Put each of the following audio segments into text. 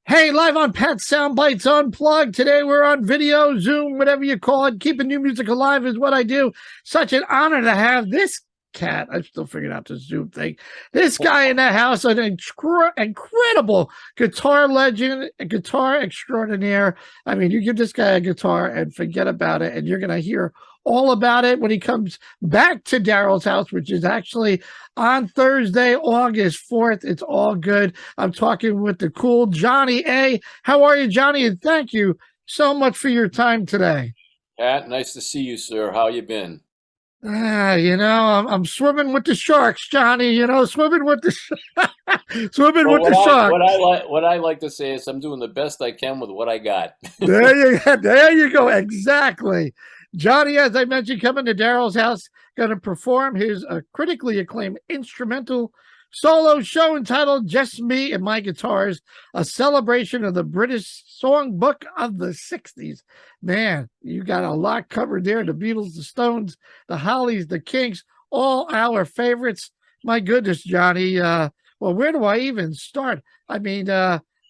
Hey, live on Pat Soundbytes Unplugged. Today we're on video, Zoom, whatever you call it. Keeping new music alive is what I do. Such an honor to have this cat. I'm still figuring out the Zoom thing. This guy in the house, an incredible guitar legend, a guitar extraordinaire. I mean, you give this guy a guitar and forget about it, and you're going to hear all about it when he comes back to Daryl's house, which is actually on Thursday, August 4th. It's all good. I'm talking with the cool Johnny A. How are you, Johnny? And thank you so much for your time today. Pat, nice to see you, sir. How you been? I'm swimming with the sharks, Johnny. Swimming with the swimming Well, with the sharks. what I like to say is I'm doing the best I can with what I got. There you go. Exactly. Johnny, as I mentioned, coming to Daryl's house, going to perform his critically acclaimed instrumental solo show entitled Just Me and My Guitars, a celebration of the British Songbook of the 60s. Man, you got a lot covered there. The Beatles, the Stones, the Hollies, the Kinks, all our favorites. My goodness, Johnny. Well, where do I even start? I mean,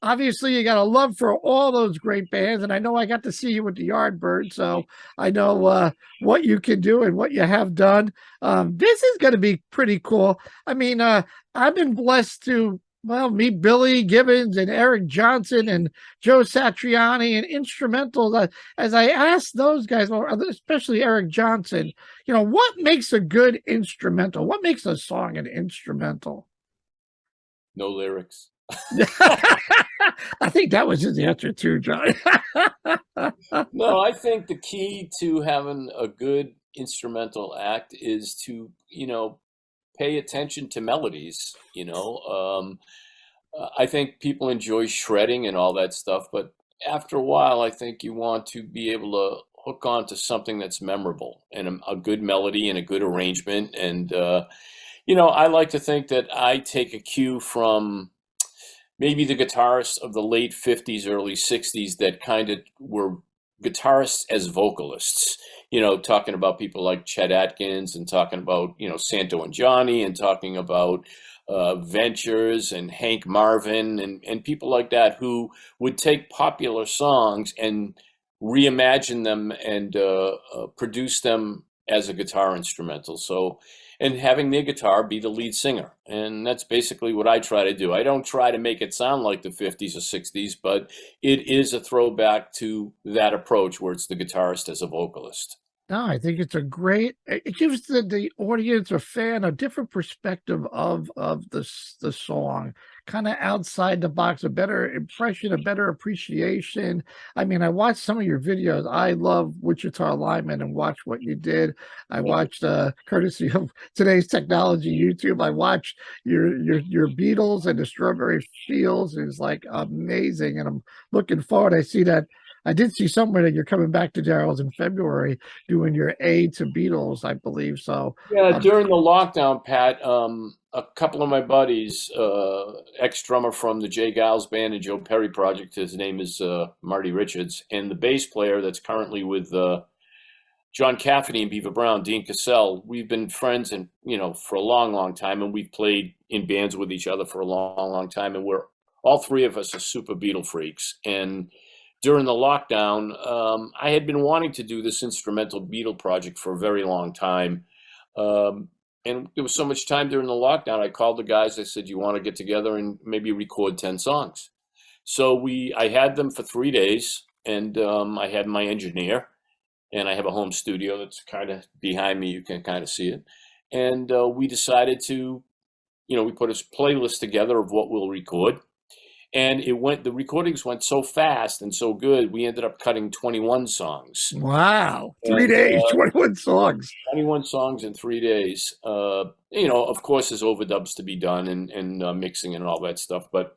obviously you got a love for all those great bands, and I know I got to see you with the Yardbird, so I know what you can do and what you have done. This is going to be pretty cool. I mean, I've been blessed to meet Billy Gibbons and Eric Johnson and Joe Satriani and instrumentals. As I asked those guys, especially Eric Johnson, what makes a good instrumental? What makes a song an instrumental? No lyrics. I think that was his answer too, John. No, I think the key to having a good instrumental act is to, pay attention to melodies. I think people enjoy shredding and all that stuff, but after a while, I think you want to be able to hook on to something that's memorable and a good melody and a good arrangement. And, I like to think that I take a cue from maybe the guitarists of the late 50s, early 60s that kind of were guitarists as vocalists, talking about people like Chet Atkins and talking about, Santo and Johnny and talking about Ventures and Hank Marvin and people like that who would take popular songs and reimagine them and produce them as a guitar instrumental. So, and having their guitar be the lead singer. And that's basically what I try to do. I don't try to make it sound like the 50s or 60s, but it is a throwback to that approach where it's the guitarist as a vocalist. No, I think it's it gives the audience or fan a different perspective of the song, kind of outside the box, a better impression, a better appreciation. I mean, I watched some of your videos. I love Wichita Lineman and watch what you did. I watched courtesy of today's technology, YouTube. I watched your Beatles and the Strawberry Fields. It's like amazing. And I'm looking forward. I did see somewhere that you're coming back to Daryl's in February doing your A to Beatles, I believe. So Yeah, during the lockdown, Pat, a couple of my buddies, ex-drummer from the J.Geils band and Joe Perry project, his name is Marty Richards, and the bass player that's currently with John Cafferty and Beaver Brown, Dean Cassell. We've been friends and for a long, long time, and we've played in bands with each other for a long, long time, and we're all three of us are super Beatle freaks. And during the lockdown, I had been wanting to do this instrumental Beatle project for a very long time. And there was so much time during the lockdown, I called the guys. I said, you want to get together and maybe record 10 songs? So I had them for 3 days, and I had my engineer, and I have a home studio that's kind of behind me. You can kind of see it. And we decided to, we put a playlist together of what we'll record. And the recordings went so fast and so good, we ended up cutting 21 songs. wow, 3 days, 21 songs. 21 songs in 3 days. Of course, there's overdubs to be done and mixing and all that stuff. But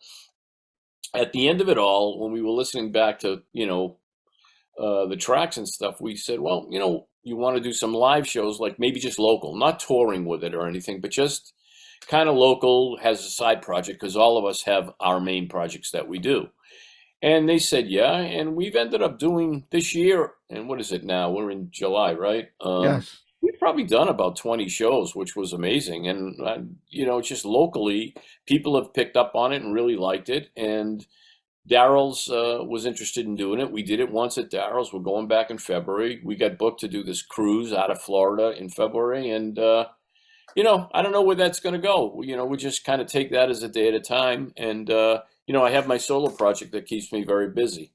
at the end of it all, when we were listening back to, the tracks and stuff, we said, well, you want to do some live shows, like maybe just local, not touring with it or anything, but just kind of local, has a side project, because all of us have our main projects that we do. And they said, yeah, and we've ended up doing this year, and what is it now? We're in July, right? Yes. We've probably done about 20 shows, which was amazing. And, just locally, people have picked up on it and really liked it. And Daryl's was interested in doing it. We did it once at Daryl's. We're going back in February. We got booked to do this cruise out of Florida in February, and I don't know where that's going to go. We just kind of take that as a day at a time, and I have my solo project that keeps me very busy.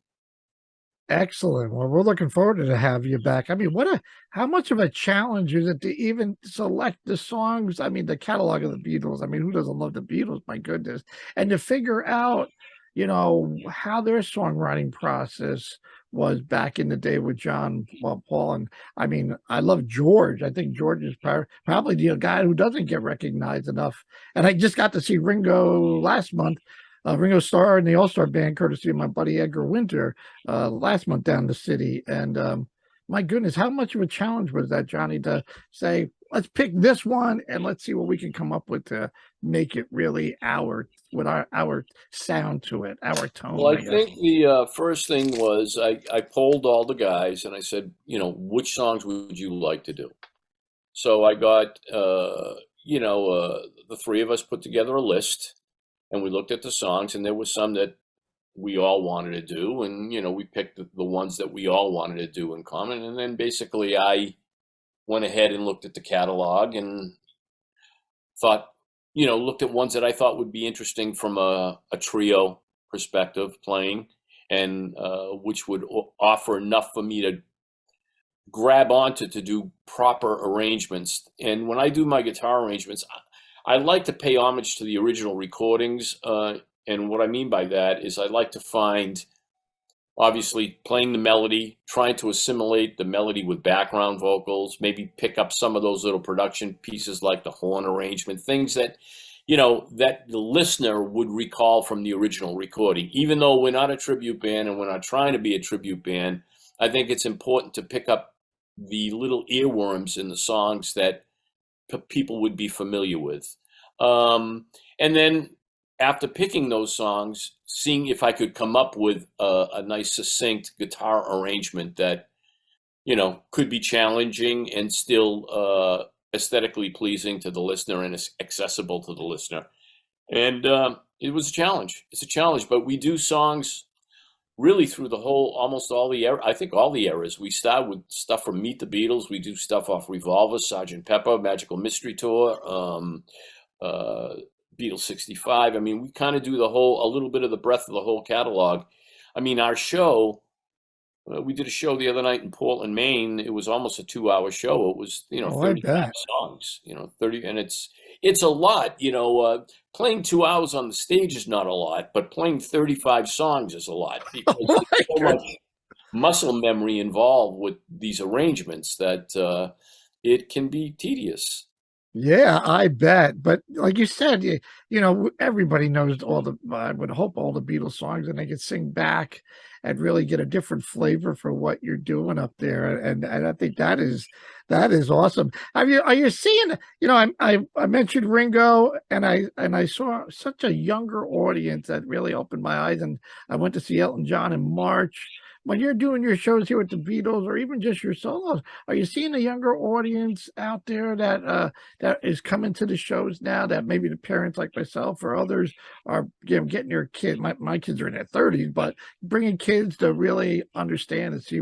Excellent. Well, we're looking forward to have you back. I mean, how much of a challenge is it to even select the songs? I mean, the catalog of the Beatles. I mean, who doesn't love the Beatles? My goodness. And to figure out, how their songwriting process was back in the day with John, well, Paul. And I mean, I love George. I think George is probably the guy who doesn't get recognized enough. And I just got to see Ringo last month. Ringo Starr and the All Star Band, courtesy of my buddy Edgar Winter, last month down the city. And my goodness, how much of a challenge was that, Johnny, to say, let's pick this one and let's see what we can come up with to make it really with our sound to it, our tone. Well, I think the first thing was I polled all the guys and I said, which songs would you like to do? So I got, the three of us put together a list, and we looked at the songs, and there was some that we all wanted to do, and we picked the ones that we all wanted to do in common, and then basically I went ahead and looked at the catalog and thought, looked at ones that I thought would be interesting from a trio perspective playing, and which would offer enough for me to grab onto to do proper arrangements. And when I do my guitar arrangements, I like to pay homage to the original recordings. And what I mean by that is I like to find, obviously, playing the melody, trying to assimilate the melody with background vocals, maybe pick up some of those little production pieces like the horn arrangement, things that, that the listener would recall from the original recording. Even though we're not a tribute band and we're not trying to be a tribute band, I think it's important to pick up the little earworms in the songs that people would be familiar with. And then after picking those songs, seeing if I could come up with a nice succinct guitar arrangement that, could be challenging and still aesthetically pleasing to the listener and accessible to the listener. And it was a challenge. It's a challenge, but we do songs really through almost all the era. I think all the eras. We start with stuff from Meet the Beatles. We do stuff off Revolver, Sgt. Pepper, Magical Mystery Tour, Beatles 65. I mean, we kind of do a little bit of the breadth of the whole catalog. I mean, our show, we did a show the other night in Portland, Maine. It was almost a 2-hour show. It was, 35 songs, 30, and it's a lot, playing 2 hours on the stage is not a lot, but playing 35 songs is a lot because there's so much muscle memory involved with these arrangements that it can be tedious. Yeah, I bet. But like you said, everybody knows I would hope all the Beatles songs, and they could sing back and really get a different flavor for what you're doing up there. And I think that is awesome. Are you seeing, I mentioned Ringo, and I saw such a younger audience that really opened my eyes, and I went to see Elton John in March. When you're doing your shows here with the Beatles, or even just your solos, are you seeing a younger audience out there that is coming to the shows now, that maybe the parents like myself or others are getting their kids? My kids are in their 30s, but bringing kids to really understand and see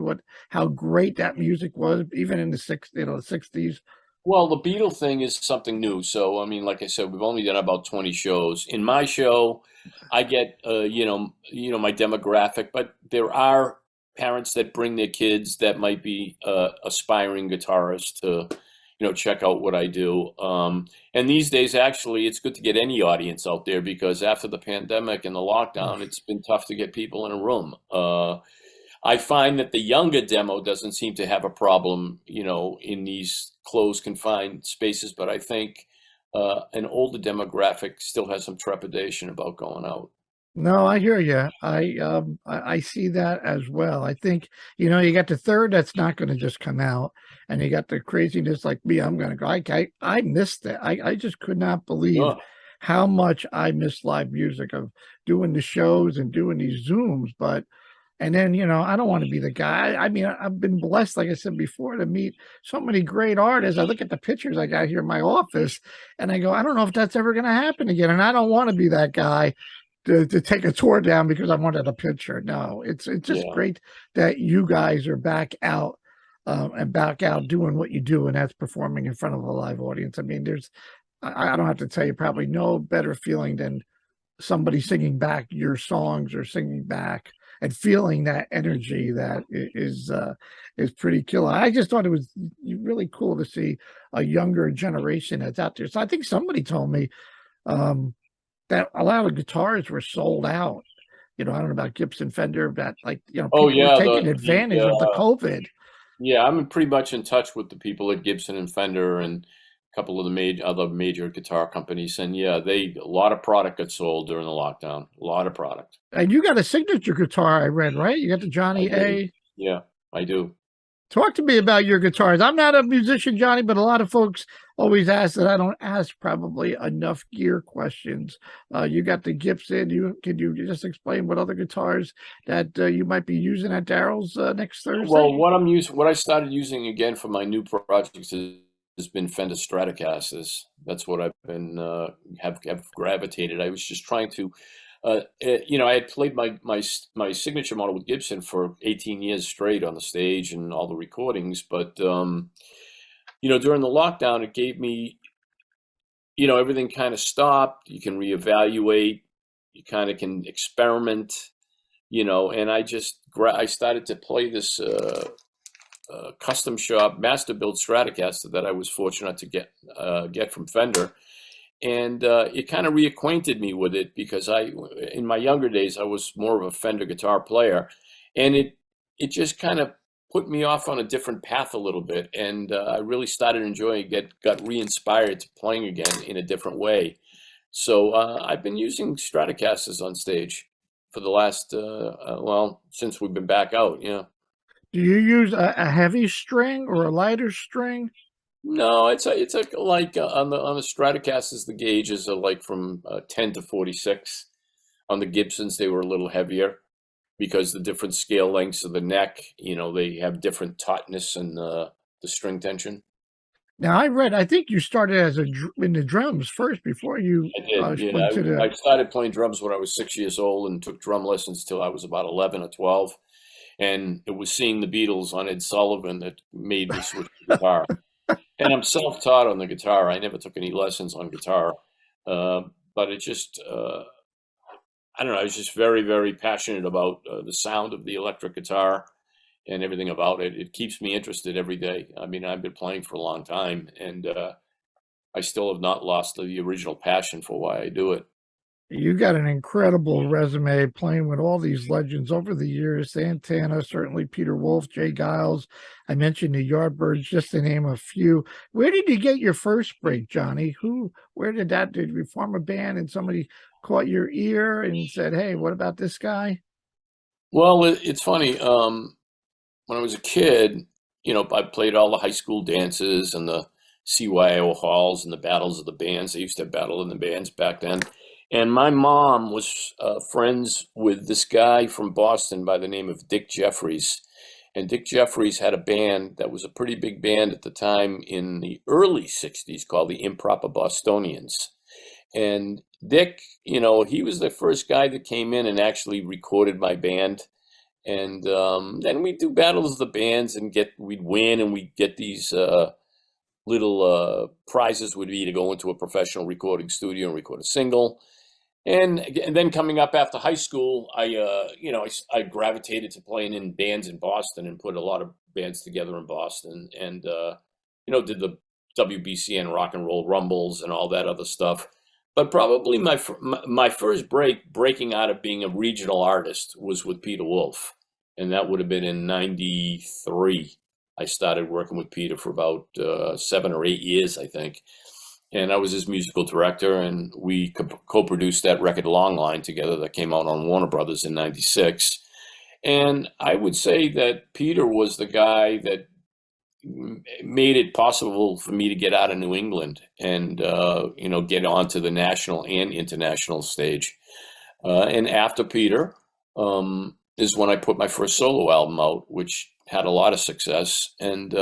how great that music was, even in the 60s. Well, the Beatle thing is something new. So, I mean, like I said, we've only done about 20 shows. In my show, I get, my demographic, but there are parents that bring their kids that might be aspiring guitarists to, check out what I do. And these days, actually, it's good to get any audience out there because after the pandemic and the lockdown, it's been tough to get people in a room. I find that the younger demo doesn't seem to have a problem, in these closed, confined spaces, but I think an older demographic still has some trepidation about going out. No, I hear you. I see that as well. I think, you got the third that's not going to just come out, and you got the craziness like me. I'm going to go. I missed it. I just could not believe how much I miss live music, of doing the shows and doing these Zooms. And then, I don't want to be the guy. I mean, I've been blessed, like I said before, to meet so many great artists. I look at the pictures I got here in my office, and I go, I don't know if that's ever going to happen again. And I don't want to be that guy to take a tour down because I wanted a picture. No, it's just Yeah. great that you guys are back out and back out doing what you do, and that's performing in front of a live audience. I mean, I don't have to tell you, probably no better feeling than somebody singing back your songs or singing back and feeling that energy that is pretty killer. I just thought it was really cool to see a younger generation that's out there. So I think somebody told me um, that a lot of guitars were sold out. I don't know about Gibson Fender, but like, Oh people were yeah, taking advantage of the COVID. yeah, I'm pretty much in touch with the people at Gibson and Fender and a couple of the other major guitar companies, and yeah, a lot of product got sold during the lockdown. A lot of product. And you got a signature guitar, I read, right? You got the I Johnny do. A. Yeah, I do. Talk to me about your guitars. I'm not a musician, Johnny, but a lot of folks always ask that I don't ask probably enough gear questions. You got the Gibson. Can you just explain what other guitars that you might be using at Daryl's next Well, Thursday? what I started using again for my new projects has been Fender Stratocasters. That's what I've been have gravitated. I was just trying to, I had played my signature model with Gibson for 18 years straight on the stage and all the recordings, but during the lockdown, it gave me, everything kind of stopped. You can reevaluate. You kind of can experiment. And I started to play this custom shop master build Stratocaster that I was fortunate to get from Fender, and it kind of reacquainted me with it because in my younger days, I was more of a Fender guitar player, and it just kind of put me off on a different path a little bit, and I really started enjoying it. Got re-inspired to playing again in a different way. So I've been using Stratocasters on stage for the last since we've been back out. Yeah. Do you use a heavy string or a lighter string? No, it's like on the Stratocasters, the gauges are like from 10 to 46. On the Gibsons, they were a little heavier because the different scale lengths of the neck, they have different tautness and the string tension. Now I think you started as in the drums first before you I did, yeah. went to I the. started playing drums when I was 6 years old and took drum lessons till I was about 11 or 12. And it was seeing the Beatles on Ed Sullivan that made me switch to guitar. And I'm self-taught on the guitar. I never took any lessons on guitar, but it just I don't know. I was just very, very passionate about the sound of the electric guitar and everything about it. It keeps me interested every day. I mean, I've been playing for a long time, and I still have not lost the original passion for why I do it. You got an incredible resume playing with all these legends over the years. Santana, certainly Peter Wolf, J.Geils. I mentioned the Yardbirds, just to name a few. Where did you get your first break, Johnny? Where did you form a band and somebody caught your ear and said, hey, what about this guy? Well, it's funny. When I was a kid, I played all the high school dances and the CYO halls and the battles of the bands. They used to have battle in the bands back then. And my mom was friends with this guy from Boston by the name of Dick Jeffries. And Dick Jeffries had a band that was a pretty big band at the time in the early 60s called the Improper Bostonians. And Dick, he was the first guy that came in and actually recorded my band. And then we'd do battles of the bands and we'd win and we'd get these little prizes would be to go into a professional recording studio and record a single. And then coming up after high school, I gravitated to playing in bands in Boston and put a lot of bands together in Boston, and did the WBCN Rock and Roll Rumbles and all that other stuff. But probably my first breaking out of being a regional artist was with Peter Wolf, and that would have been in '93. I started working with Peter for about 7 or 8 years, I think. And I was his musical director, and we co-produced that record Long Line together that came out on Warner Brothers in '96. And I would say that Peter was the guy that made it possible for me to get out of New England and, get onto the national and international stage. And after Peter is when I put my first solo album out, which had a lot of success. And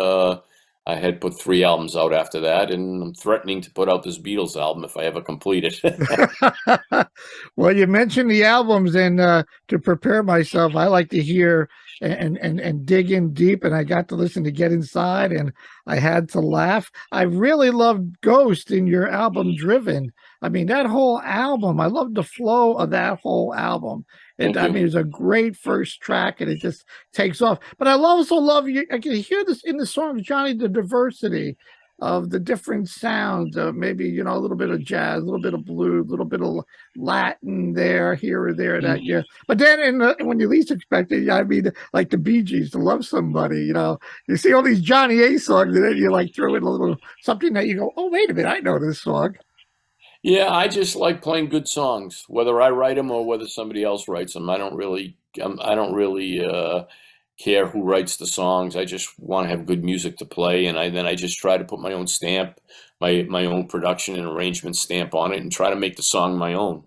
I had put 3 albums out after that, and I'm threatening to put out this Beatles album if I ever complete it. Well, you mentioned the albums, and to prepare myself, I like to hear and dig in deep. And I got to listen to Get Inside, and I had to laugh. I really loved Ghost in your album Driven. I mean, that whole album, I love the flow of that whole album. Thank I you. mean, it's a great first track, and it just takes off. But I also love you. I can hear this in the songs, Johnny, the diversity of the different sounds. Maybe a little bit of jazz, a little bit of blues, a little bit of Latin there, here or there. That yeah. But then, when you least expect it, I mean, like the Bee Gees, "To Love Somebody." You see all these Johnny A songs, and then you like throw in a little something that you go, "Oh, wait a minute, I know this song." Yeah, I just like playing good songs, whether I write them or whether somebody else writes them. I don't really care who writes the songs. I just want to have good music to play, and then I just try to put my own stamp, my own production and arrangement stamp on it, and try to make the song my own.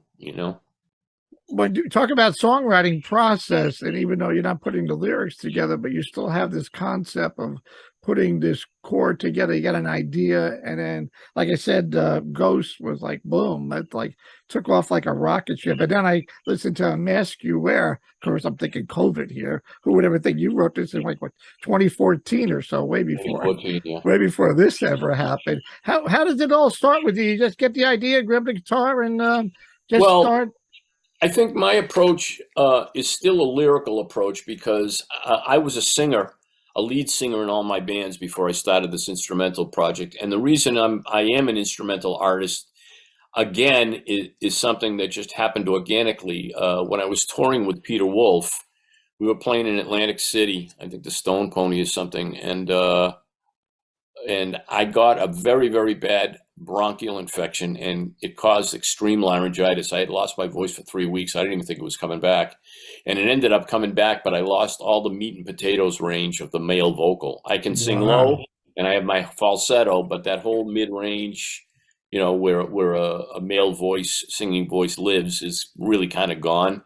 When you talk about songwriting process, and even though you're not putting the lyrics together, but you still have this concept of putting this chord together, you got an idea, and then, like I said, Ghost was like boom, it like took off like a rocket ship. And then I listened to Mask You Wear. Of course, I'm thinking COVID here. Who would ever think you wrote this in like what 2014 or so, way before 2014, yeah. way before this ever happened? How does it all start with you? You just get the idea, grab the guitar, and just Well, start. I think my approach is still a lyrical approach because I was a lead singer in all my bands before I started this instrumental project. And the reason I am an instrumental artist, again, is something that just happened organically. When I was touring with Peter Wolf, we were playing in Atlantic City. I think the Stone Pony is something. And I got a very, very bad bronchial infection, and it caused extreme laryngitis. I had lost my voice for 3 weeks. I didn't even think it was coming back. And it ended up coming back, but I lost all the meat and potatoes range of the male vocal. I can sing low, and I have my falsetto, but that whole mid-range, where a male singing voice lives is really kind of gone.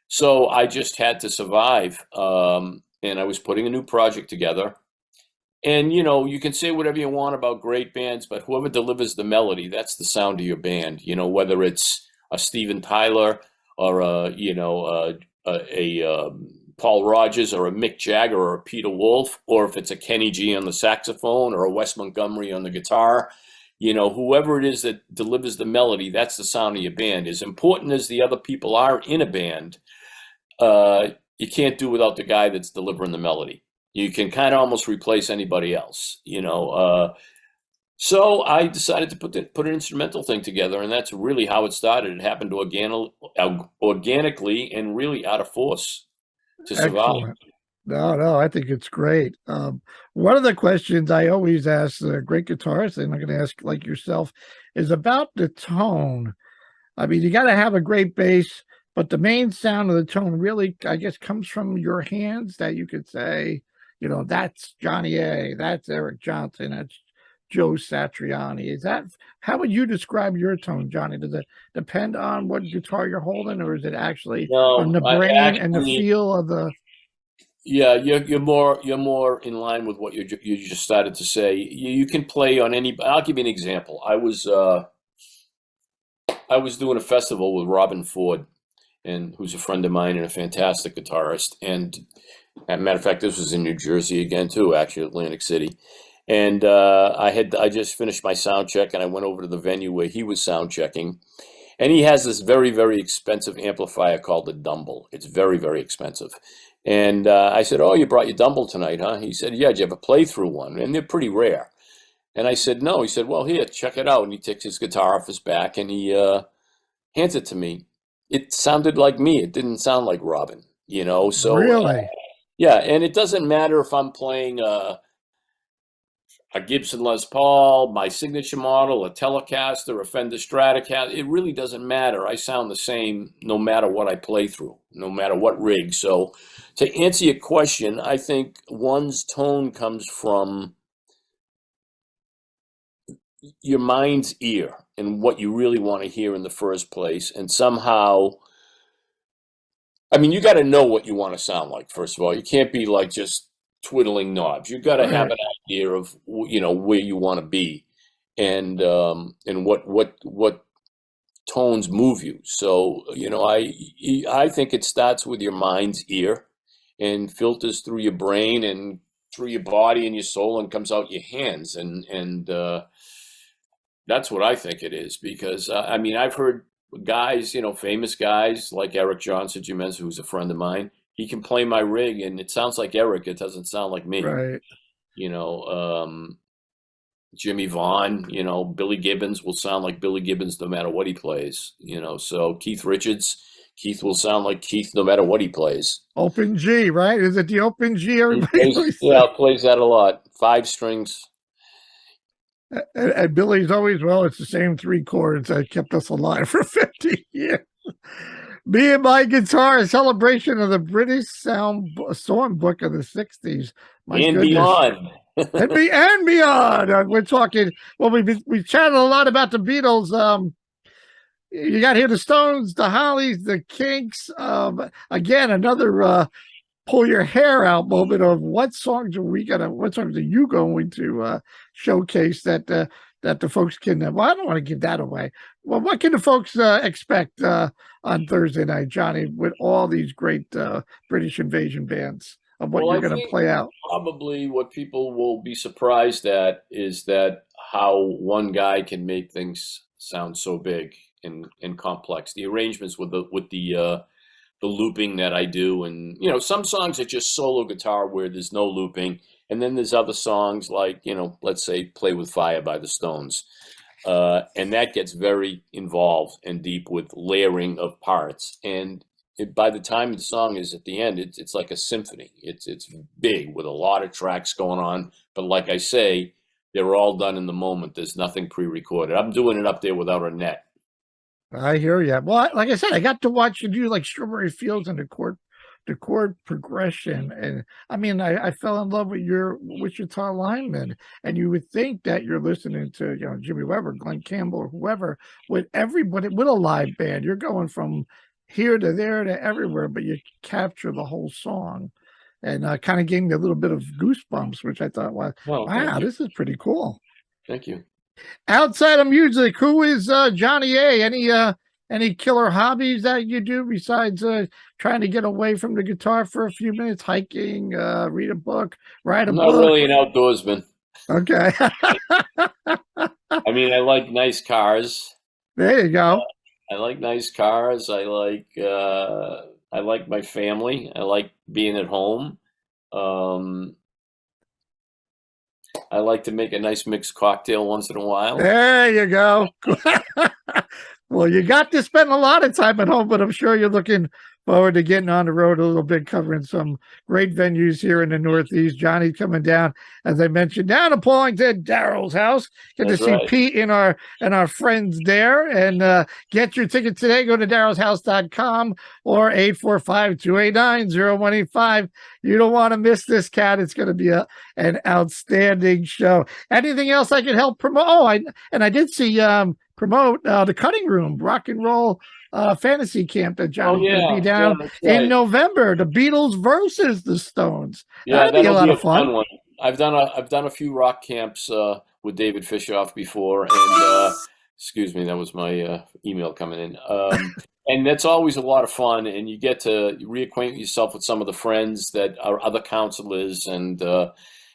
So I just had to survive. And I was putting a new project together. And you can say whatever you want about great bands, but whoever delivers the melody, that's the sound of your band. Whether it's a Steven Tyler or a Paul Rogers or a Mick Jagger or a Peter Wolf, or if it's a Kenny G on the saxophone or a Wes Montgomery on the guitar, whoever it is that delivers the melody, that's the sound of your band. As important as the other people are in a band, you can't do without the guy that's delivering the melody. You can kind of almost replace anybody else, So I decided to put an instrumental thing together, and that's really how it started. It happened organically and really out of force to survive. Excellent. No, I think it's great. One of the questions I always ask great guitarists, and I'm going to ask like yourself, is about the tone. I mean, you got to have a great bass, but the main sound of the tone really, I guess, comes from your hands. That you could say, that's Johnny A, that's Eric Johnson, that's Joe Satriani. How would you describe your tone, Johnny? Does it depend on what guitar you're holding, or is it actually on the No, brain and the feel of the? Yeah, you're more in line with what you just started to say. You can play on any. I'll give you an example. I was doing a festival with Robin Ford, and who's a friend of mine and a fantastic guitarist. And as a matter of fact, this was in New Jersey again too, actually Atlantic City. And I just finished my sound check, and I went over to the venue where he was sound checking, and he has this very, very expensive amplifier called the Dumble. It's very, very expensive. And I said, "Oh, you brought your Dumble tonight, huh?" He said, "Yeah, did you ever play through one?" And they're pretty rare. And I said, "No." He said, "Well, here, check it out." And he takes his guitar off his back, and he hands it to me. It sounded like me. It didn't sound like Robin, So Really? yeah, and it doesn't matter if I'm playing a Gibson Les Paul, my signature model, a Telecaster, a Fender Stratocaster. It really doesn't matter. I sound the same no matter what I play through, no matter what rig. So to answer your question, I think one's tone comes from your mind's ear and what you really want to hear in the first place. And somehow, I mean, you got to know what you want to sound like, first of all. You can't be like just twiddling knobs. You got to have Right. an idea of where you want to be, and what tones move you. So I think it starts with your mind's ear, and filters through your brain and through your body and your soul, and comes out your hands, and that's what I think it is. Because I mean, I've heard guys, famous guys like Eric Johnson, you mentioned, who's a friend of mine. He can play my rig, and it sounds like Eric. It doesn't sound like me. Right. You know, Jimmy Vaughn. Billy Gibbons will sound like Billy Gibbons no matter what he plays. So Keith Richards, Keith will sound like Keith no matter what he plays. Open G, right? Is it the open G? Everybody always Yeah, says? plays that a lot. 5 strings. And Billy's always, well, it's the same 3 chords that kept us alive for 50 years. Me and my guitar, a celebration of the British Songbook of the 60s. My And goodness. beyond. and beyond. We're talking, well, we chatted a lot about the Beatles. You got here the Stones, the Hollies, the Kinks. Again, another pull your hair out moment of what songs are you going to showcase that the folks can, well, I don't want to give that away. Well, what can the folks expect on Thursday night, Johnny, with all these great British invasion bands of what you're going to play out? Probably what people will be surprised at is that how one guy can make things sound so big and complex. The arrangements with the looping that I do, and some songs are just solo guitar where there's no looping, and then there's other songs like let's say "Play with Fire" by the Stones, and that gets very involved and deep with layering of parts, and by the time the song is at the end, it's like a symphony. It's big with a lot of tracks going on, but like I say, they're all done in the moment. There's nothing pre-recorded. I'm doing it up there without a net. I hear you. Well, like I said, I got to watch you do like Strawberry Fields and the chord progression, and I mean, I fell in love with your guitar lineman, and you would think that you're listening to Jimmy Weber, Glenn Campbell, or whoever. With everybody, with a live band, you're going from here to there to everywhere, but you capture the whole song, and kind of gave me a little bit of goosebumps, which I thought, wow, this is pretty cool. Thank you. Outside of music, who is Johnny A? Any killer hobbies that you do besides trying to get away from the guitar for a few minutes? Hiking, read a book, write a book? I'm not really an outdoorsman. Okay. I mean, I like nice cars. There you go. I like nice cars. I like my family. I like being at home. I like to make a nice mixed cocktail once in a while. There you go. Well, you got to spend a lot of time at home, but I'm sure you're looking forward to getting on the road a little bit, covering some great venues here in the Northeast. Johnny's coming down, as I mentioned, down to Paulington, Daryl's house. Get to see Pete and our friends there. And get your ticket today. Go to darylshouse.com or 845-289-0185. You don't want to miss this, cat. It's going to be an outstanding show. Anything else I can help promote? Oh, I did see promote the Cutting Room Rock and Roll fantasy camp that John's going to be down in November. The Beatles versus the Stones. Yeah, that'll be a lot of fun. One. I've done a few rock camps with David Fishoff before, and excuse me, that was my email coming in. And that's always a lot of fun, and you get to reacquaint yourself with some of the friends that are other counselors, and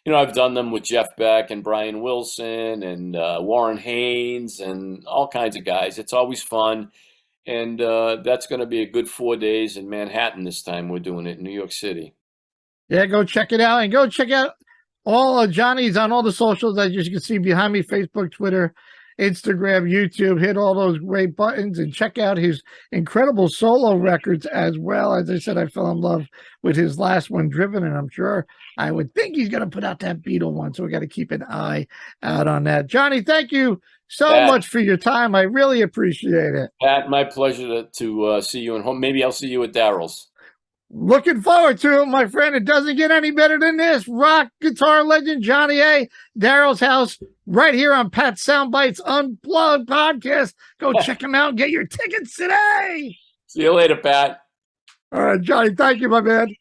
I've done them with Jeff Beck and Brian Wilson and Warren Haynes and all kinds of guys. It's always fun. And that's going to be a good 4 days in Manhattan this time. We're doing it in New York City. Yeah, go check it out. And go check out all Johnny's on all the socials, as you can see behind me, Facebook, Twitter, Instagram, YouTube. Hit all those great buttons and check out his incredible solo records as well. As I said, I fell in love with his last one, Driven, and I'm sure I would think he's going to put out that Beatle one. So we got to keep an eye out on that. Johnny, thank you so much for your time. I really appreciate it. Pat, my pleasure to see you at home. Maybe I'll see you at Daryl's. Looking forward to it, my friend. It doesn't get any better than this. Rock guitar legend Johnny A. Daryl's house right here on Pat's Soundbytes Unplugged podcast. Go check him out and get your tickets today. See you later, Pat. All right, Johnny. Thank you, my man.